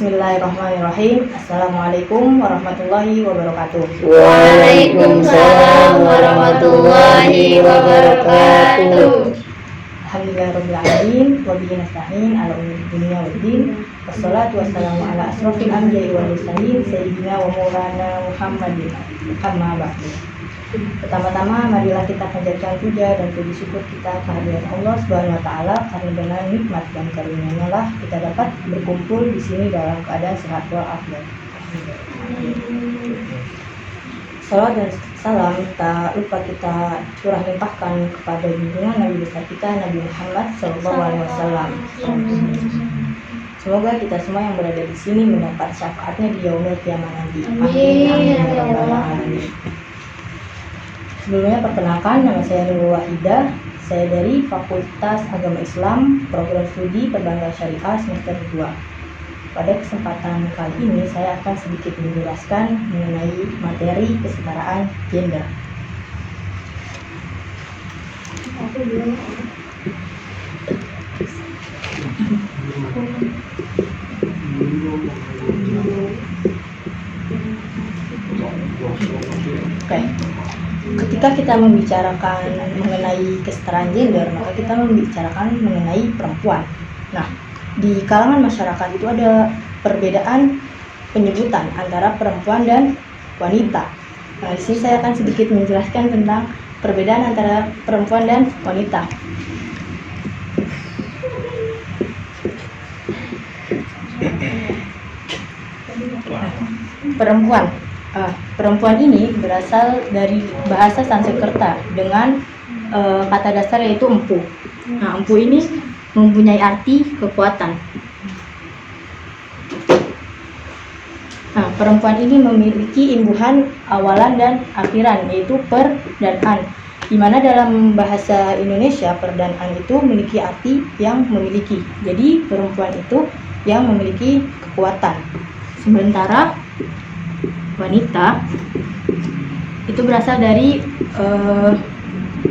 Bismillahirrahmanirrahim. Assalamualaikum warahmatullahi wabarakatuh. Waalaikumsalam warahmatullahi wabarakatuh. Alhamdulillahirabbil alamin wa bihi nasta'in ala umuri dunya waddin. Wassalatu wassalamu ala asrofil anbiya'i wal mursalin sayyidina wa maulana Muhammadin. Amma ba'du. Pertama-tama marilah kita panjatkan puja dan puji syukur kita kehadiran Allah Subhanahu wa taala karena dengan nikmat dan karunia-Nya lah kita dapat berkumpul di sini dalam keadaan sehat walafiat. Salawat dan salam tak lupa kita curah limpahkan kepada junjungan Nabi besar kita Nabi Muhammad SAW. Semoga kita semua yang berada di sini mendapat syafaatnya di yaumil qiyamah nanti. Amin. Amin. Ya Rabbal Alamin. Sebelumnya perkenalkan, nama saya Nurul Wahidah. Saya dari Fakultas Agama Islam, Program Studi Perbankan Syariah semester 2. Pada kesempatan kali ini saya akan sedikit menjelaskan mengenai materi kesetaraan gender. Oke. Ketika kita membicarakan mengenai kesetaraan gender, maka kita membicarakan mengenai perempuan. Nah, di kalangan masyarakat itu ada perbedaan penyebutan antara perempuan dan wanita. Nah, di sini saya akan sedikit menjelaskan tentang perbedaan antara perempuan dan wanita. Perempuan ini berasal dari bahasa Sanskerta dengan kata dasar yaitu empu. Nah, empu ini mempunyai arti kekuatan. Nah, perempuan ini memiliki imbuhan awalan dan akhiran yaitu per dan an. Di mana dalam bahasa Indonesia per dan an itu memiliki arti yang memiliki. Jadi perempuan itu yang memiliki kekuatan. Sementara wanita itu berasal dari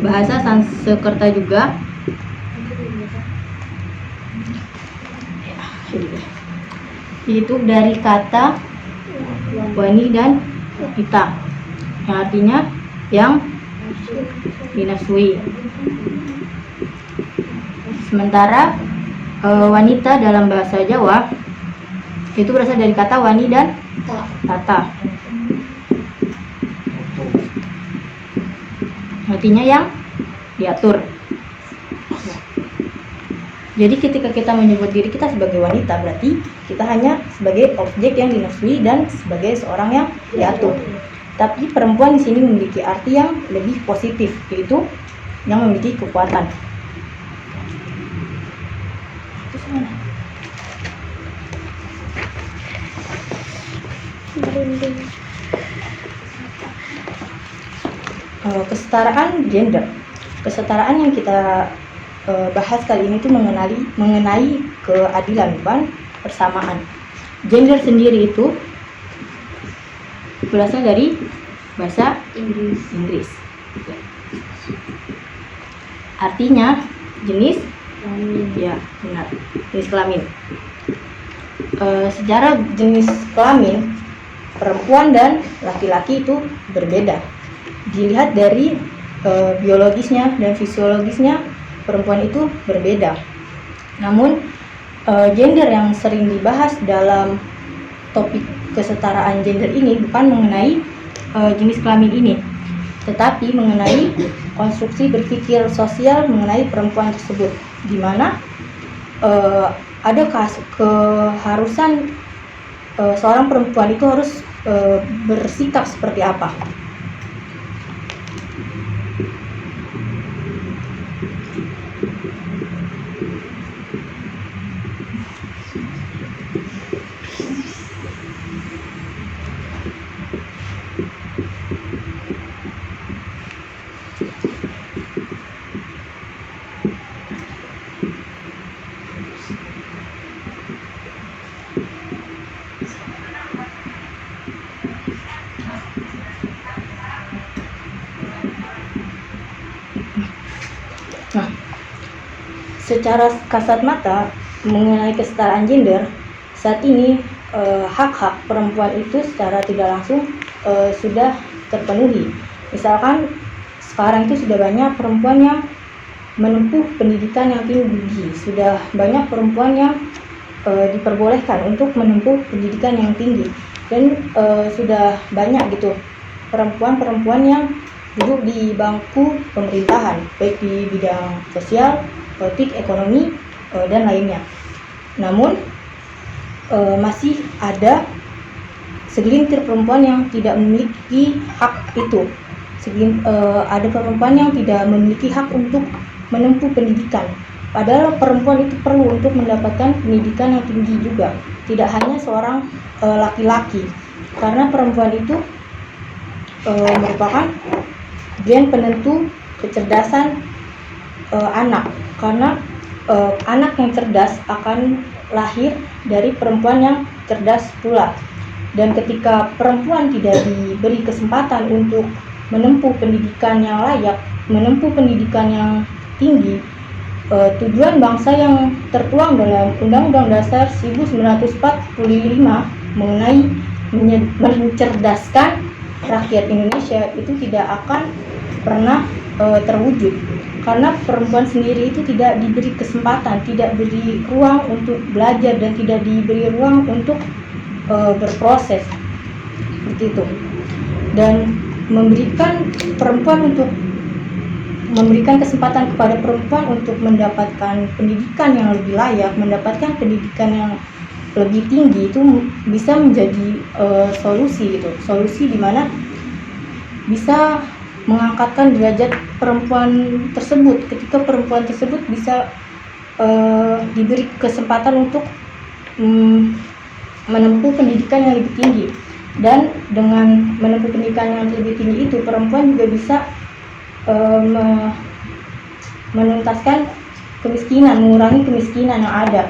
bahasa Sanskerta juga, itu dari kata wani dan ita yang artinya yang dinafsui. Sementara wanita dalam bahasa Jawa itu berasal dari kata wani dan tata, artinya yang diatur. Jadi ketika kita menyebut diri kita sebagai wanita, berarti kita hanya sebagai objek yang dinafsui dan sebagai seorang yang diatur. Tapi perempuan di sini memiliki arti yang lebih positif, yaitu yang memiliki kekuatan. Kesetaraan gender. Kesetaraan yang kita bahas kali ini itu mengenai keadilan, bukan persamaan. Gender sendiri itu berasal dari bahasa Inggris. Artinya jenis kelamin. Ya, benar. Jenis kelamin. Secara jenis kelamin, perempuan dan laki-laki itu berbeda. Dilihat dari biologisnya dan fisiologisnya, perempuan itu berbeda. Namun gender yang sering dibahas dalam topik kesetaraan gender ini bukan mengenai jenis kelamin ini, tetapi mengenai konstruksi berpikir sosial mengenai perempuan tersebut, di mana ada keharusan seorang perempuan itu harus bersikap seperti apa. Nah, secara kasat mata mengenai kesetaraan gender, saat ini hak-hak perempuan itu secara tidak langsung sudah terpenuhi. Misalkan sekarang itu sudah banyak perempuan yang menempuh pendidikan yang tinggi, sudah banyak perempuan yang diperbolehkan untuk menempuh pendidikan yang tinggi, dan sudah banyak gitu perempuan-perempuan yang duduk di bangku pemerintahan, baik di bidang sosial, politik, ekonomi, dan lainnya. Namun masih ada segelintir perempuan yang tidak memiliki hak itu. Ada perempuan yang tidak memiliki hak untuk menempuh pendidikan. Padahal perempuan itu perlu untuk mendapatkan pendidikan yang tinggi juga. Tidak hanya seorang laki-laki. Karena perempuan itu merupakan gen penentu kecerdasan anak. Karena anak yang cerdas akan lahir dari perempuan yang cerdas pula. Dan ketika perempuan tidak diberi kesempatan untuk menempuh pendidikan yang layak, menempuh pendidikan yang tinggi, tujuan bangsa yang tertuang dalam Undang-Undang Dasar 1945 mengenai mencerdaskan rakyat Indonesia itu tidak akan pernah terwujud, karena perempuan sendiri itu tidak diberi kesempatan, tidak diberi ruang untuk belajar, dan tidak diberi ruang untuk berproses seperti itu. Dan memberikan kesempatan kepada perempuan untuk mendapatkan pendidikan yang lebih layak, mendapatkan pendidikan yang lebih tinggi, itu bisa menjadi solusi gitu. Solusi di mana bisa mengangkatkan derajat perempuan tersebut ketika perempuan tersebut bisa diberi kesempatan untuk menempuh pendidikan yang lebih tinggi. Dan dengan menempuh pendidikan yang lebih tinggi itu, perempuan juga bisa menuntaskan kemiskinan, mengurangi kemiskinan yang ada.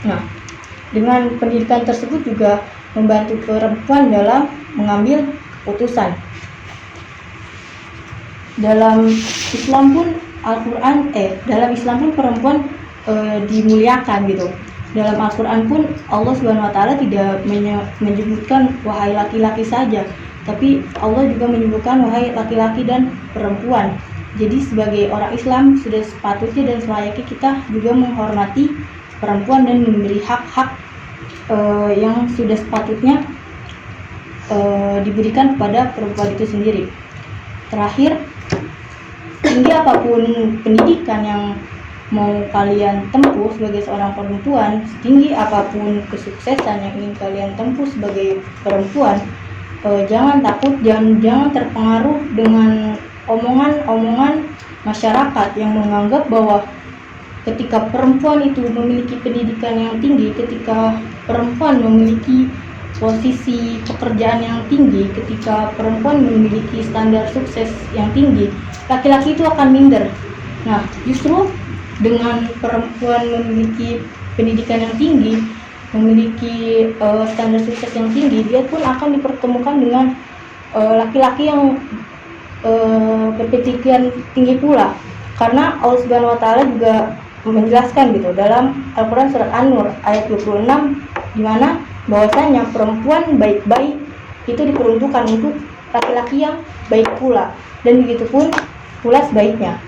Nah, dengan pendidikan tersebut juga membantu perempuan dalam mengambil keputusan. Dalam Islam pun dalam Islam pun perempuan dimuliakan gitu. Dalam Al-Quran pun Allah SWT tidak menyebutkan wahai laki-laki saja, tapi Allah juga menyebutkan wahai laki-laki dan perempuan. Jadi sebagai orang Islam sudah sepatutnya dan selayaknya kita juga menghormati perempuan dan memberi hak-hak yang sudah sepatutnya diberikan kepada perempuan itu sendiri. Terakhir, tinggi apapun pendidikan yang mau kalian tempuh sebagai seorang perempuan, setinggi apapun kesuksesan yang ingin kalian tempuh sebagai perempuan, jangan takut, jangan terpengaruh dengan omongan-omongan masyarakat yang menganggap bahwa ketika perempuan itu memiliki pendidikan yang tinggi, ketika perempuan memiliki posisi pekerjaan yang tinggi, ketika perempuan memiliki standar sukses yang tinggi, laki-laki itu akan minder. Nah, justru dengan perempuan memiliki pendidikan yang tinggi, memiliki standar sukses yang tinggi, dia pun akan dipertemukan dengan laki-laki yang berpendidikan tinggi pula. Karena Allah Subhanahu wa Ta'ala juga menjelaskan gitu dalam Al-Quran surat An-Nur ayat 26, di mana bahwasanya perempuan baik-baik itu diperuntukkan untuk laki-laki yang baik pula, dan begitu pun pula sebaiknya.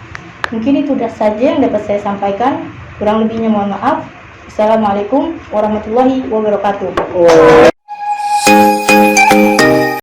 Mungkin itu saja yang dapat saya sampaikan. Kurang lebihnya mohon maaf. Assalamualaikum warahmatullahi wabarakatuh.